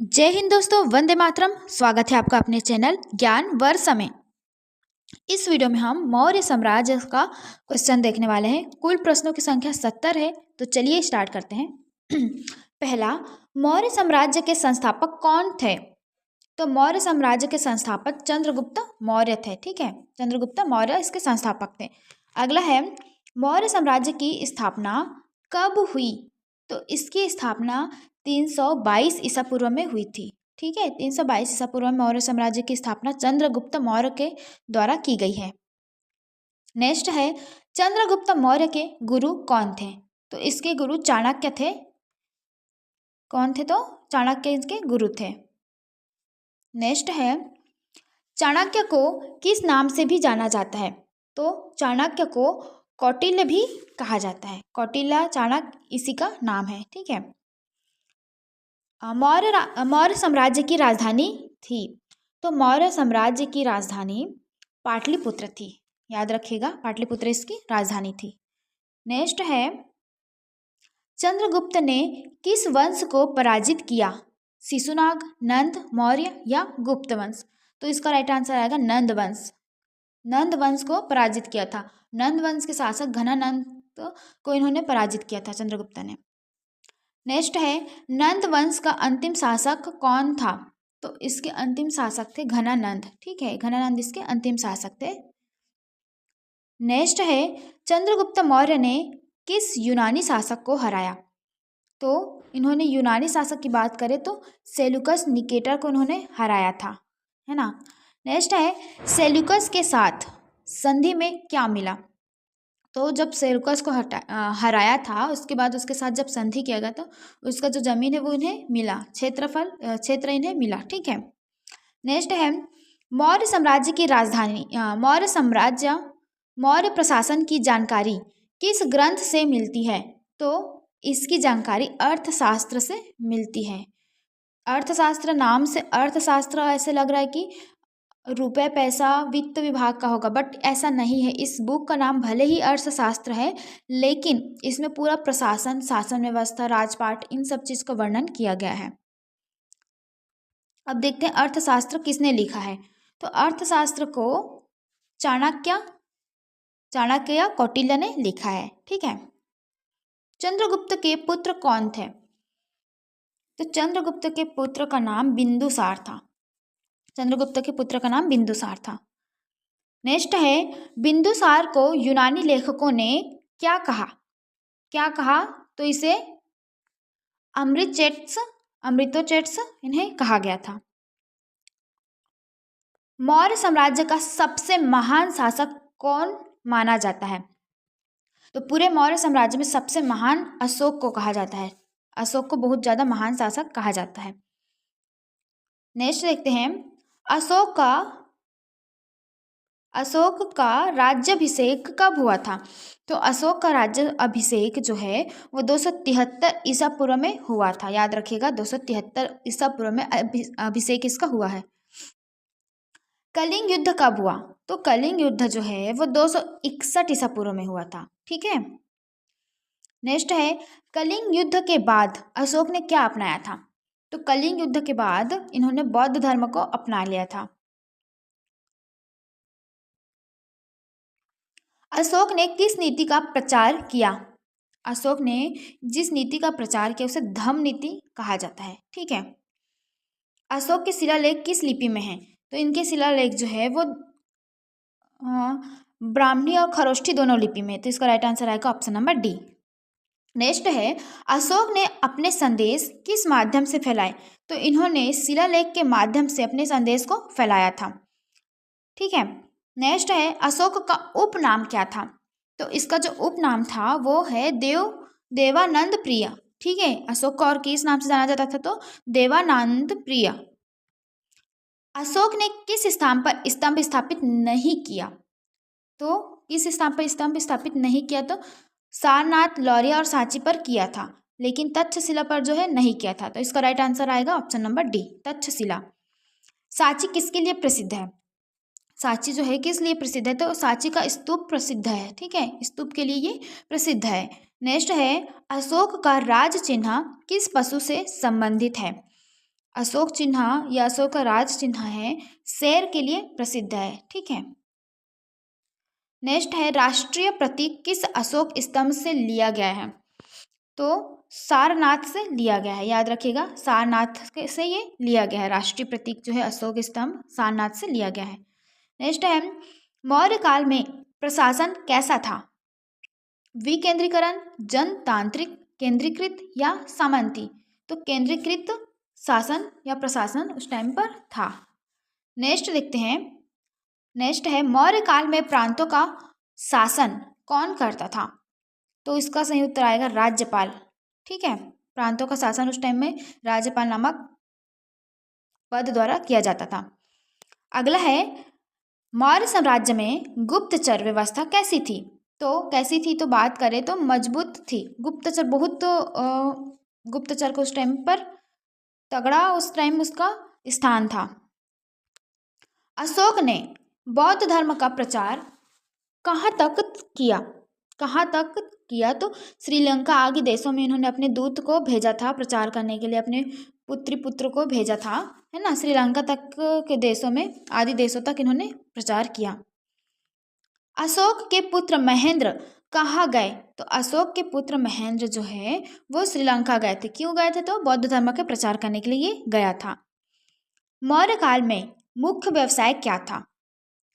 जय हिंद दोस्तों, वंदे मातरम। स्वागत है आपका अपने चैनल ज्ञान वर्ष में। इस वीडियो में हम मौर्य साम्राज्य का क्वेश्चन देखने वाले हैं। कुल प्रश्नों की संख्या 70 है, तो चलिए स्टार्ट करते हैं। पहला, मौर्य साम्राज्य के संस्थापक कौन थे? तो मौर्य साम्राज्य के संस्थापक चंद्रगुप्त मौर्य थे। ठीक है, चंद्रगुप्त मौर्य इसके संस्थापक थे। अगला है, मौर्य साम्राज्य की स्थापना कब हुई? तो इसकी स्थापना 322 ईसा पूर्व में हुई थी। ठीक है, 322 ईसा पूर्व में मौर्य साम्राज्य की स्थापना चंद्रगुप्त मौर्य के द्वारा की गई है। नेक्स्ट है, चंद्रगुप्त मौर्य के गुरु कौन थे? तो इसके गुरु चाणक्य थे। कौन थे? तो चाणक्य इसके गुरु थे। नेक्स्ट है, चाणक्य को किस नाम से भी जाना जाता है? तो चाणक्य को कौटिल्य भी कहा जाता है। कौटिल्य चाणक्य इसी का नाम है। ठीक है, मौर्य साम्राज्य की राजधानी थी। तो मौर्य साम्राज्य की राजधानी पाटलिपुत्र थी। याद रखिएगा, पाटलिपुत्र इसकी राजधानी थी। नेक्स्ट है, चंद्रगुप्त ने किस वंश को पराजित किया? शिशुनाग, नंद, मौर्य या गुप्त वंश? तो इसका राइट आंसर आएगा नंद वंश। नंद वंश को पराजित किया था। नंद वंश के शासक घनानंद को इन्होंने पराजित किया था, चंद्रगुप्त ने। नेक्स्ट है, नंद वंश का अंतिम शासक कौन था? तो इसके अंतिम शासक थे घनानंद। ठीक है, घनानंद इसके अंतिम शासक थे। नेक्स्ट है, चंद्रगुप्त मौर्य ने किस यूनानी शासक को हराया? तो इन्होंने यूनानी शासक की बात करें तो सेल्यूकस निकेटर को इन्होंने हराया था, है ना। नेक्स्ट है, सेल्यूकस के साथ संधि में क्या मिला? तो जब सेल्यूकस को हराया था, उसके बाद उसके साथ जब संधि किया गया तो उसका जो जमीन है वो इन्हें मिला, क्षेत्र इन्हें मिला। ठीक है। नेक्स्ट है, मौर्य साम्राज्य की राजधानी मौर्य प्रशासन की जानकारी किस ग्रंथ से मिलती है? तो इसकी जानकारी अर्थशास्त्र से मिलती है। अर्थशास्त्र नाम से अर्थशास्त्र ऐसे लग रहा है कि रुपये पैसा वित्त विभाग का होगा, बट ऐसा नहीं है। इस बुक का नाम भले ही अर्थशास्त्र है, लेकिन इसमें पूरा प्रशासन, शासन व्यवस्था, राजपाट, इन सब चीज़ का वर्णन किया गया है। अब देखते हैं अर्थशास्त्र किसने लिखा है। तो अर्थशास्त्र को चाणक्य या कौटिल्य ने लिखा है। ठीक है। चंद्रगुप्त के पुत्र कौन थे? तो चंद्रगुप्त के पुत्र का नाम बिंदुसार था। चंद्रगुप्त के पुत्र का नाम बिंदुसार था। नेक्स्ट है, बिंदुसार को यूनानी लेखकों ने क्या कहा? तो इसे अमृतोचेट्स इन्हें कहा गया था। मौर्य साम्राज्य का सबसे महान शासक कौन माना जाता है? तो पूरे मौर्य साम्राज्य में सबसे महान अशोक को कहा जाता है। अशोक को बहुत ज़्यादा महान शासक कहा जाता है। नेक्स्ट देखते हैं, अशोक का राज्याभिषेक कब हुआ था? तो अशोक का राज्य अभिषेक जो है वो 273 ईसा पूर्व में हुआ था। याद रखिएगा, 273 ईसा पूर्व में अभिषेक इसका हुआ है। कलिंग युद्ध कब हुआ? तो कलिंग युद्ध जो है वो 261 ईसा पूर्व में हुआ था। ठीक है। नेक्स्ट है, कलिंग युद्ध के बाद अशोक ने क्या अपनाया था? तो कलिंग युद्ध के बाद इन्होंने बौद्ध धर्म को अपना लिया था। अशोक ने किस नीति का प्रचार किया? अशोक ने जिस नीति का प्रचार किया उसे धम्म नीति कहा जाता है। ठीक है। अशोक के शिलालेख किस लिपि में हैं? तो इनके शिलालेख जो है वो ब्राह्मी और खरोष्ठी दोनों लिपि में। तो इसका राइट आंसर आएगा ऑप्शन नंबर डी। नेक्स्ट है, अशोक ने अपने संदेश किस माध्यम से फैलाए? तो इन्होंने शिलालेख के माध्यम से अपने संदेश को फैलाया था। ठीक है। नेक्स्ट है, अशोक का उपनाम क्या था? तो इसका जो उपनाम था वो है देवानंद प्रिय। ठीक है, अशोक को और किस नाम से जाना जाता था? तो देवानंद प्रिय। अशोक ने किस स्थान पर स्तंभ स्थापित नहीं किया? तो किस स्थान पर स्तंभ स्थापित नहीं किया? तो सारनाथ, लौरिया और सांची पर किया था, लेकिन तक्षशिला पर जो है नहीं किया था। तो इसका राइट आंसर आएगा option number D, Takshashila. Sanchi किसके लिए प्रसिद्ध है? सांची जो है किस लिए प्रसिद्ध है? तो सांची का स्तूप प्रसिद्ध है। ठीक है, स्तूप के लिए ये प्रसिद्ध है। नेक्स्ट है, अशोक का राज चिन्ह किस पशु से संबंधित है? अशोक चिन्ह या अशोक का राज चिन्ह है, शेर के लिए प्रसिद्ध है। ठीक है। नेक्स्ट है, राष्ट्रीय प्रतीक किस अशोक स्तंभ से लिया गया है? तो सारनाथ से लिया गया है, याद रखिएगा, सारनाथ से ये लिया गया है। राष्ट्रीय प्रतीक जो है अशोक स्तंभ सारनाथ से लिया गया है। नेक्स्ट है, मौर्य काल में प्रशासन कैसा था? विकेंद्रीकरण, जनतांत्रिक, केंद्रीकृत या सामंती? तो केंद्रीकृत शासन या प्रशासन उस टाइम पर था। नेक्स्ट देखते हैं। नेक्स्ट है, मौर्य काल में प्रांतों का शासन कौन करता था? तो इसका सही उत्तर आएगा राज्यपाल। ठीक है, प्रांतों का शासन उस टाइम में राज्यपाल नामक पद द्वारा किया जाता था। अगला है, मौर्य साम्राज्य में गुप्तचर व्यवस्था कैसी थी? तो कैसी थी तो बात करें तो मजबूत थी। गुप्तचर बहुत गुप्तचर को उस टाइम पर तगड़ा उस टाइम उसका स्थान था। अशोक ने बौद्ध धर्म का प्रचार कहाँ तक किया? कहाँ तक किया? तो श्रीलंका आदि देशों में इन्होंने अपने दूत को भेजा था प्रचार करने के लिए, अपने पुत्र को भेजा था, है ना। श्रीलंका तक के देशों में, आदि देशों तक इन्होंने प्रचार किया। अशोक के पुत्र महेंद्र कहाँ गए? तो अशोक के पुत्र महेंद्र जो है वो श्रीलंका गए थे। क्यों गए थे? तो बौद्ध धर्म के प्रचार करने के लिए ये गया था। मौर्य काल में मुख्य व्यवसाय क्या था?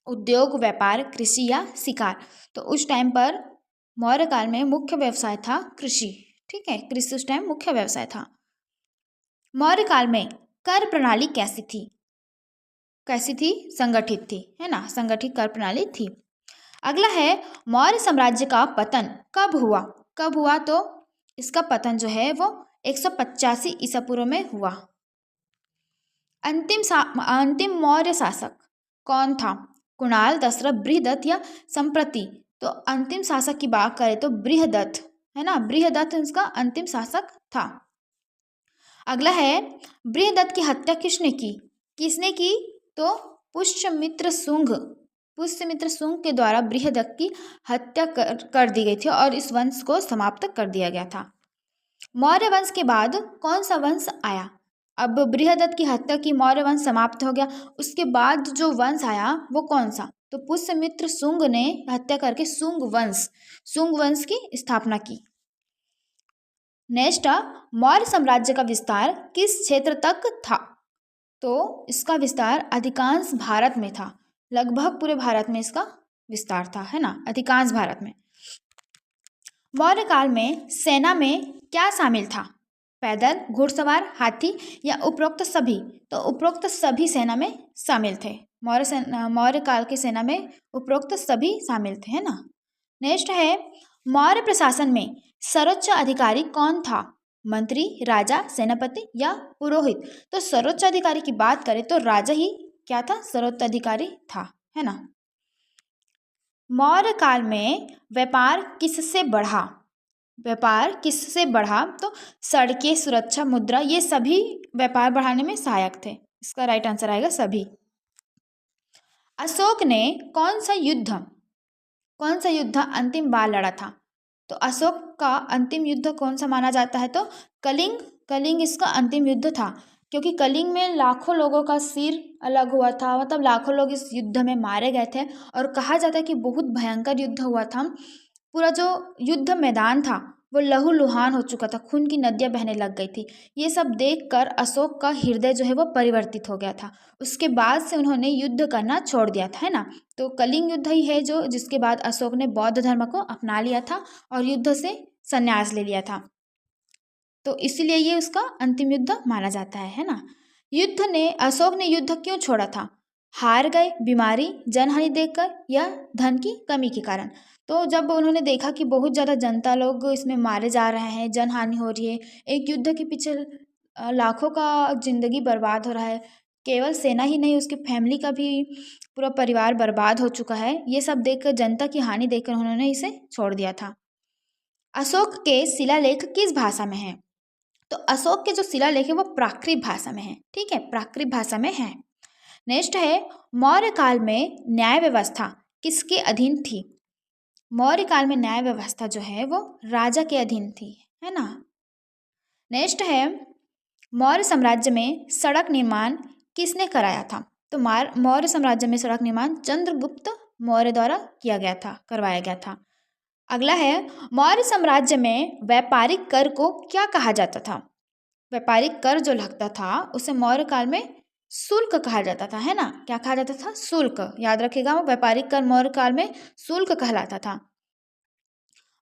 उद्योग, व्यापार, कृषि या शिकार? तो उस टाइम पर मौर्य काल में मुख्य व्यवसाय था कृषि। ठीक है, कृषि उस टाइम मुख्य व्यवसाय था। मौर्य काल में कर प्रणाली कैसी थी? कैसी थी? संगठित थी, है ना, संगठित कर प्रणाली थी। अगला है, मौर्य साम्राज्य का पतन कब हुआ? कब हुआ? तो इसका पतन जो है वो 185 ईसा पूर्व में हुआ। अंतिम मौर्य शासक कौन था? कुणाल, दशरथ, बृहदत्त या संप्रति? तो अंतिम शासक की बात करें तो बृहदत्त, है ना, बृहदत्त इसका अंतिम शासक था। अगला है, बृहदत्त की हत्या किसने की? किसने की? तो पुष्यमित्र शुंग के द्वारा बृहदत्त की हत्या कर दी गई थी और इस वंश को समाप्त कर दिया गया था। मौर्य वंश के बाद कौन सा वंश आया? अब बृहदत्त की हत्या की, मौर्य वंश समाप्त हो गया, उसके बाद जो वंश आया वो कौन सा? तो पुष्यमित्र शुंग ने हत्या करके शुंग वंश की स्थापना की। नेक्स्ट, मौर्य साम्राज्य का विस्तार किस क्षेत्र तक था? तो इसका विस्तार अधिकांश भारत में था, लगभग पूरे भारत में इसका विस्तार था, है ना, अधिकांश भारत में। मौर्य काल में सेना में क्या शामिल था? पैदल, घुड़सवार, हाथी या उपरोक्त सभी? तो उपरोक्त सभी सेना में शामिल थे। मौर्य काल की सेना में उपरोक्त सभी शामिल थे, है ना। नेक्स्ट है, मौर्य प्रशासन में सर्वोच्च अधिकारी कौन था? मंत्री, राजा, सेनापति या पुरोहित? तो सर्वोच्च अधिकारी की बात करें तो राजा ही क्या था? सर्वोच्च अधिकारी था, है ना। मौर्य काल में व्यापार किससे बढ़ा? व्यापार किससे बढ़ा? तो सड़कें, सुरक्षा, मुद्रा, ये सभी व्यापार बढ़ाने में सहायक थे। इसका राइट आंसर आएगा सभी। अशोक ने कौन सा युद्ध अंतिम बार लड़ा था? तो अशोक का अंतिम युद्ध कौन सा माना जाता है? तो कलिंग इसका अंतिम युद्ध था, क्योंकि कलिंग में लाखों लोगों का सिर अलग हुआ था, मतलब लाखों लोग इस युद्ध में मारे गए थे और कहा जाता है कि बहुत भयंकर युद्ध हुआ था। पूरा जो युद्ध मैदान था वो लहूलुहान हो चुका था, खून की नदियाँ बहने लग गई थी। ये सब देखकर अशोक का हृदय जो है वो परिवर्तित हो गया था। उसके बाद से उन्होंने युद्ध करना छोड़ दिया था, है ना। तो कलिंग युद्ध ही है जो जिसके बाद अशोक ने बौद्ध धर्म को अपना लिया था और युद्ध से संन्यास ले लिया था। तो इसीलिए ये उसका अंतिम युद्ध माना जाता है ना। अशोक ने युद्ध क्यों छोड़ा था? हार गए, बीमारी, जनहानि देखकर या धन की कमी के कारण? तो जब उन्होंने देखा कि बहुत ज़्यादा जनता लोग इसमें मारे जा रहे हैं, जनहानि हो रही है, एक युद्ध के पीछे लाखों का जिंदगी बर्बाद हो रहा है, केवल सेना ही नहीं उसकी फैमिली का भी पूरा परिवार बर्बाद हो चुका है, ये सब देखकर, जनता की हानि देखकर उन्होंने इसे छोड़ दिया था। अशोक के शिलालेख किस भाषा में है? तो अशोक के जो शिलालेख है वो प्राकृत भाषा में है। ठीक है, प्राकृत भाषा में है। नेक्स्ट है, मौर्य काल में न्याय व्यवस्था किसके अधीन थी? मौर्य काल में न्याय व्यवस्था जो है वो राजा के अधीन थी, है ना। नेक्स्ट है, मौर्य साम्राज्य में सड़क निर्माण किसने कराया था? तो मौर्य साम्राज्य में सड़क निर्माण चंद्रगुप्त मौर्य द्वारा किया गया था, करवाया गया था। अगला है, मौर्य साम्राज्य में व्यापारिक कर को क्या कहा जाता था? व्यापारिक कर जो लगता था उसे मौर्य काल में शुल्क कहा जाता था, है ना। क्या कहा जाता था? शुल्क। याद रखिएगा, व्यापारिक कर मौर्य काल में शुल्क कहलाता था।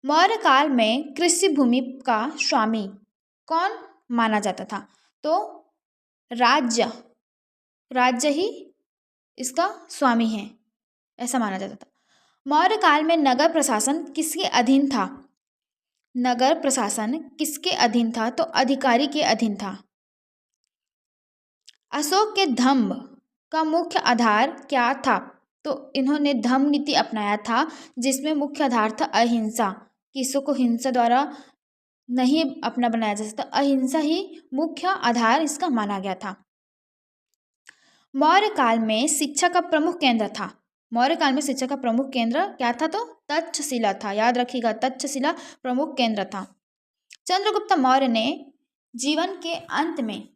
मौर्य काल में कृषि भूमि का स्वामी कौन माना जाता था? तो राज्य ही इसका स्वामी है, ऐसा माना जाता था। मौर्य काल में नगर प्रशासन किसके अधीन था? नगर प्रशासन किसके अधीन था? तो अधिकारी के अधीन था। अशोक के धम्म का मुख्य आधार क्या था? तो इन्होंने धम्म नीति अपनाया था, जिसमें मुख्य आधार था अहिंसा। किसी को हिंसा द्वारा नहीं अपना बनाया जा सकता, अहिंसा ही मुख्य आधार इसका माना गया था। मौर्य काल में शिक्षा का प्रमुख केंद्र था। मौर्य काल में शिक्षा का प्रमुख केंद्र क्या था? तो तक्षशिला था। याद रखिएगा, तक्षशिला प्रमुख केंद्र था। चंद्रगुप्त मौर्य ने जीवन के अंत में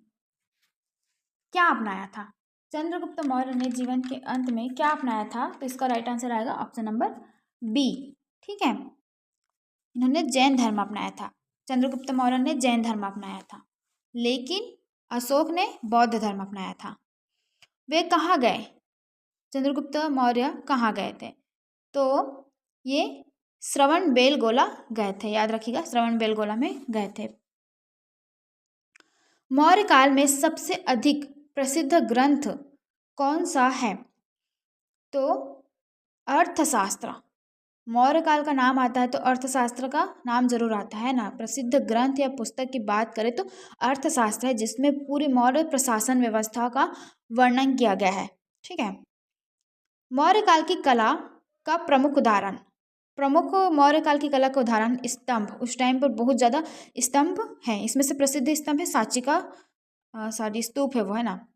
क्या अपनाया था? चंद्रगुप्त मौर्य ने जीवन के अंत में क्या अपनाया था? तो इसका राइट आंसर आएगा ऑप्शन नंबर बी। ठीक है, इन्होंने जैन धर्म अपनाया था। चंद्रगुप्त मौर्य ने जैन धर्म अपनाया था, लेकिन अशोक ने बौद्ध धर्म अपनाया था। वे कहाँ गए? चंद्रगुप्त मौर्य कहाँ गए थे? तो ये श्रवण बेलगोला गए थे। याद रखिएगा, श्रवण बेलगोला में गए थे। मौर्य काल में सबसे अधिक प्रसिद्ध ग्रंथ कौन सा है? तो अर्थशास्त्र। मौर्य काल का नाम आता है तो अर्थशास्त्र का नाम जरूर आता है ना। प्रसिद्ध ग्रंथ या पुस्तक की बात करें तो अर्थशास्त्र है, जिसमें पूरी मौर्य प्रशासन व्यवस्था का वर्णन किया गया है। ठीक है, मौर्य काल की कला का प्रमुख उदाहरण। मौर्य काल की कला का उदाहरण स्तंभ। उस टाइम पर बहुत ज़्यादा स्तंभ हैं, इसमें से प्रसिद्ध स्तंभ है सांची का स्तूप है वो, है ना।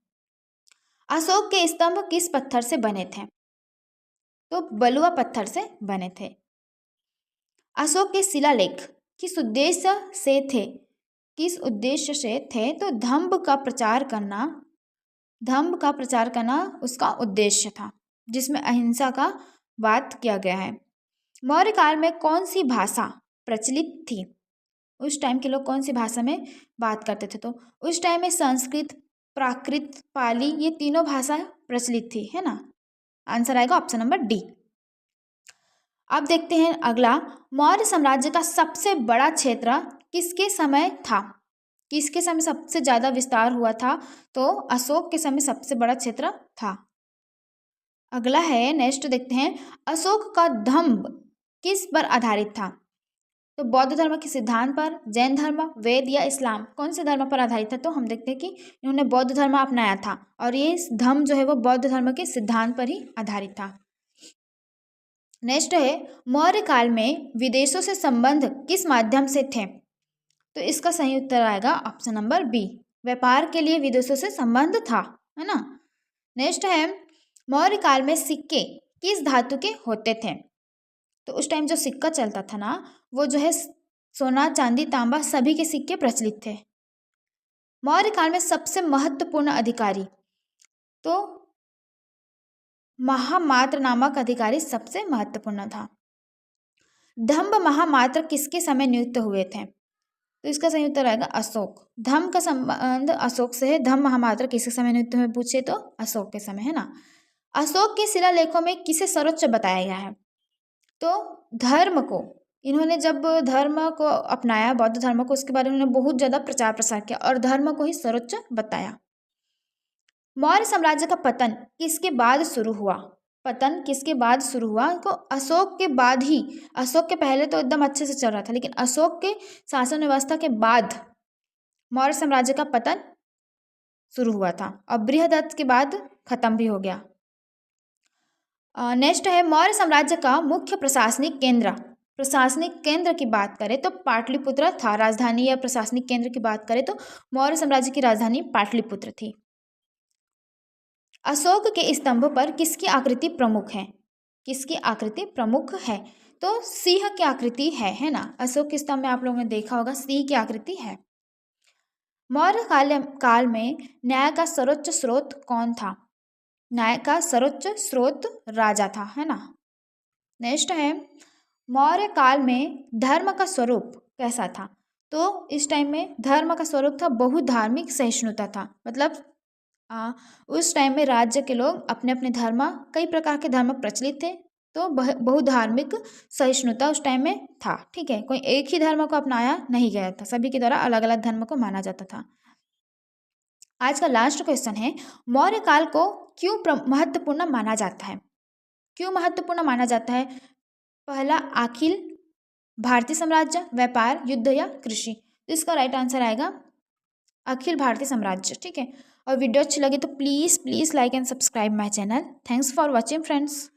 अशोक के स्तंभ किस पत्थर से बने थे? तो बलुआ पत्थर से बने थे। अशोक के शिलालेख किस उद्देश्य से थे? तो धम्म का प्रचार करना उसका उद्देश्य था, जिसमें अहिंसा का बात किया गया है। मौर्य काल में कौन सी भाषा प्रचलित थी? उस टाइम के लोग कौन सी भाषा में बात करते थे? तो उस टाइम में संस्कृत, प्राकृत, पाली, ये तीनों भाषा प्रचलित थी, है ना। आंसर आएगा ऑप्शन नंबर डी। अब देखते हैं अगला, मौर्य साम्राज्य का सबसे बड़ा क्षेत्र किसके समय था? किसके समय सबसे ज़्यादा विस्तार हुआ था? तो अशोक के समय सबसे बड़ा क्षेत्र था। अगला है, नेक्स्ट देखते हैं, अशोक का धम्म किस पर आधारित था? तो बौद्ध धर्म के सिद्धांत पर, जैन धर्म, वेद या इस्लाम, कौन से धर्म पर आधारित था? तो हम देखते हैं कि इन्होंने बौद्ध धर्म अपनाया था, और ये धम्म जो है वो बौद्ध धर्म के सिद्धांत पर ही आधारित था। नेक्स्ट है, मौर्य काल में विदेशों से संबंध किस माध्यम से थे? तो इसका सही उत्तर आएगा ऑप्शन नंबर बी, व्यापार के लिए विदेशों से संबंध था, है ना। नेक्स्ट है, मौर्य काल में सिक्के किस धातु के होते थे? तो उस टाइम जो सिक्का चलता था ना, वो जो है सोना, चांदी, तांबा सभी के सिक्के प्रचलित थे। मौर्य काल में सबसे महत्वपूर्ण अधिकारी, तो महामात्र नामक अधिकारी सबसे महत्वपूर्ण था। धम्म महामात्र किसके समय नियुक्त हुए थे? तो इसका सही उत्तर आएगा अशोक। धम्म का संबंध अशोक से है। धम्म महामात्र किसके समय नियुक्त हुए पूछे तो अशोक के समय, है ना। अशोक के शिलालेखों में किसे सर्वोच्च बताया गया है? तो धर्म को, इन्होंने जब धर्म को अपनाया, बौद्ध धर्म को, उसके बारे में उन्होंने बहुत ज़्यादा प्रचार प्रसार किया और धर्म को ही सर्वोच्च बताया। मौर्य साम्राज्य का पतन किसके बाद शुरू हुआ? पतन किसके बाद शुरू हुआ? तो अशोक के बाद ही। अशोक के पहले तो एकदम अच्छे से चल रहा था, लेकिन अशोक के शासन व्यवस्था के बाद मौर्य साम्राज्य का पतन शुरू हुआ था, और बृहदत्त के बाद खत्म भी हो गया। नेक्स्ट है, मौर्य साम्राज्य का मुख्य प्रशासनिक केंद्र की बात करें तो पाटलिपुत्र था। राजधानी या प्रशासनिक केंद्र की बात करें तो मौर्य साम्राज्य की राजधानी पाटलिपुत्र थी। अशोक के स्तंभ पर किसकी आकृति प्रमुख है? किसकी आकृति प्रमुख है? तो सिंह की आकृति है ना। अशोक के स्तंभ में आप लोगों ने देखा होगा सिंह की आकृति है। मौर्य काल में न्याय का सर्वोच्च स्रोत कौन था? न्याय का सर्वोच्च स्रोत राजा था, है ना। नेक्स्ट है, मौर्य काल में धर्म का स्वरूप कैसा था? तो इस टाइम में धर्म का स्वरूप था बहुधार्मिक सहिष्णुता था। मतलब उस टाइम में राज्य के लोग अपने अपने धर्म, कई प्रकार के धर्म प्रचलित थे, तो बहुधार्मिक सहिष्णुता उस टाइम में था। ठीक है, कोई एक ही धर्म को अपनाया नहीं गया था, सभी के द्वारा अलग अलग धर्म को माना जाता था। आज का लास्ट क्वेश्चन है, मौर्य काल को क्यों महत्वपूर्ण माना जाता है? क्यों महत्वपूर्ण माना जाता है? पहला, अखिल भारतीय साम्राज्य, व्यापार, युद्ध या कृषि। इसका राइट आंसर आएगा अखिल भारतीय साम्राज्य। ठीक है, और वीडियो अच्छी लगी तो please like and subscribe my channel. Thanks for watching friends.